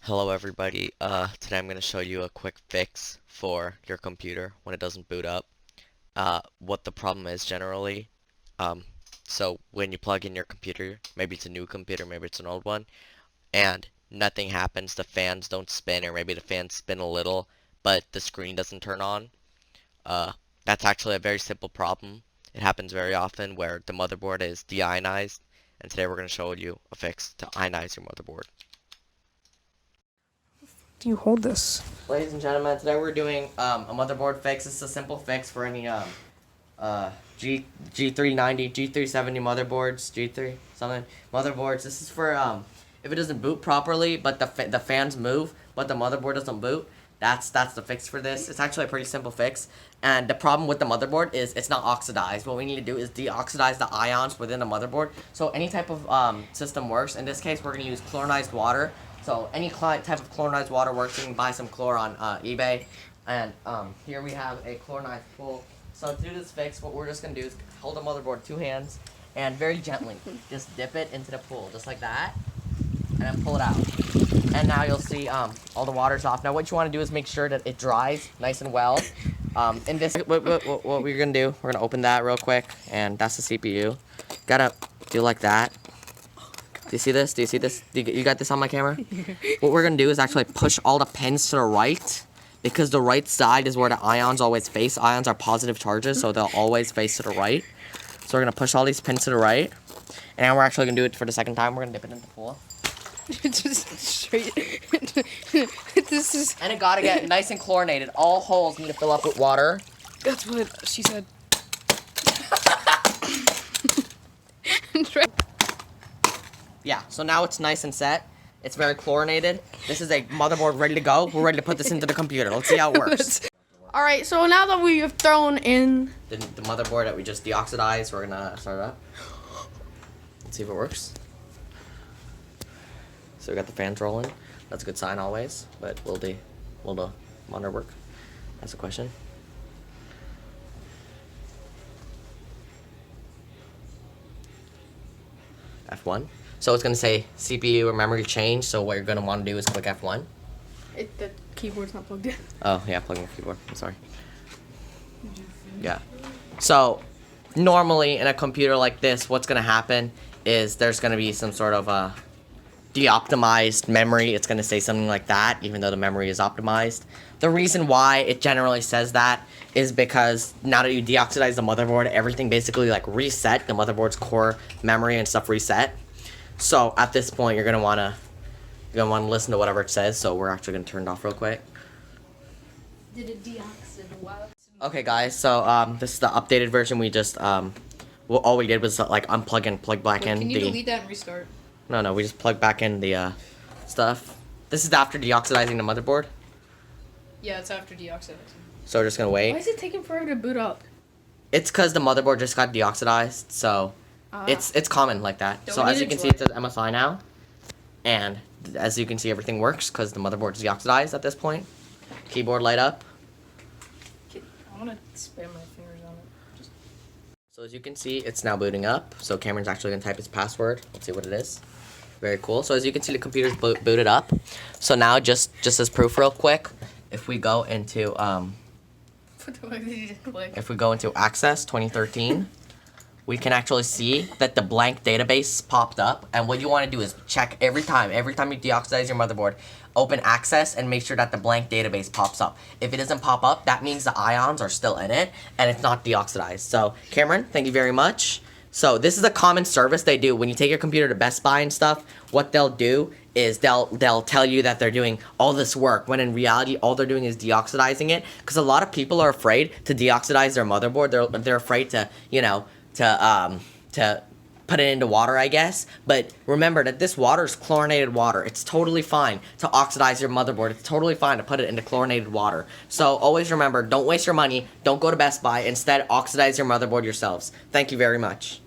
Hello everybody, today I'm going to show you a quick fix for your computer when it doesn't boot up. What the problem is generally, um, so when you plug in your computer, maybe it's a new computer, maybe it's an old one, and nothing happens, the fans don't spin, or maybe the fans spin a little, but the screen doesn't turn on. Uh, that's actually a very simple problem. It happens very often where the motherboard is deionized, and today we're going to show you a fix to ionize your motherboard. Do you hold this? Ladies and gentlemen, today we're doing a motherboard fix. This is a simple fix for any G390, G370 motherboards, G3 something motherboards. This is for if it doesn't boot properly, but the fans move, but the motherboard doesn't boot. That's the fix for this. It's actually a pretty simple fix. And the problem with the motherboard is it's not oxidized. What we need to do is deoxidize the ions within the motherboard. So any type of system works. In this case, we're going to use chlorinized water. So any type of chlorinized water works. You can buy some chlor on eBay. And here we have a chlorinized pool. So to do this fix, what we're just going to do is hold the motherboard with 2 hands and very gently just dip it into the pool, just like that. And then pull it out. And now you'll see all the water's off. Now what you want to do is make sure that it dries nice and well. In this, what we're going to do, we're going to open that real quick. And that's the CPU. Gotta do like that. Do you see this? Do you see this? You got this on my camera? What we're going to do is actually push all the pins to the right, because the right side is where the ions always face. Ions are positive charges, so they'll always face to the right. So we're going to push all these pins to the right. And now we're actually going to do it for the second time. We're going to dip it in the pool. Just straight. This is. And it got to get nice and chlorinated. All holes need to fill up with water. That's what she said. Yeah, so now it's nice and set. It's very chlorinated. This is a motherboard ready to go. We're ready to put this into the computer. Let's see how it works. Alright, so now that we have thrown in The motherboard that we just deoxidized, we're gonna start it up. Let's see if it works. So we got the fans rolling. That's a good sign always. But will the monitor work? That's the question. F1. So it's going to say CPU or memory change, so what you're going to want to do is click F1. the keyboard's not plugged in. Oh, yeah, plug in the keyboard. I'm sorry. Yeah. So, normally in a computer like this, what's going to happen is there's going to be some sort of de-optimized memory. It's going to say something like that, even though the memory is optimized. The reason why it generally says that is because now that you deoxidize the motherboard, everything basically like reset. The motherboard's core memory and stuff reset. So at this point, you're gonna wanna listen to whatever it says. So we're actually gonna turn it off real quick. Did it deoxidate? Okay, guys. So this is the updated version. We just well, all we did was like unplug and plug back in. Can you delete that and restart? No, we just plug back in the stuff. This is after deoxidizing the motherboard. Yeah, it's after deoxidizing. So we're just gonna wait. Why is it taking forever to boot up? It's because the motherboard just got deoxidized. So it's common like that. Don't So we as need you can to see, it says MSI now, and as you can see, everything works because the motherboard is deoxidized at this point. Keyboard light up. I want to spam my fingers on it. So as you can see, it's now booting up. So Cameron's actually gonna type his password. Let's see what it is. Very cool. So as you can see, the computer's booted up. So now just as proof, real quick, if we go into What the fuck did you just click? if we go into Access 2013, we can actually see that the blank database popped up. And what you want to do is check every time you deoxidize your motherboard, open Access and make sure that the blank database pops up. If it doesn't pop up, that means the ions are still in it and it's not deoxidized. So Cameron, thank you very much. So this is a common service they do when you take your computer to Best Buy and stuff. What they'll do is they'll tell you that they're doing all this work when in reality all they're doing is deoxidizing it, because a lot of people are afraid to deoxidize their motherboard. They're afraid to to put it into water, I guess. But remember that this water is chlorinated water. It's totally fine to oxidize your motherboard. It's totally fine to put it into chlorinated water. So always remember, don't waste your money. Don't go to Best Buy. Instead, oxidize your motherboard yourselves. Thank you very much.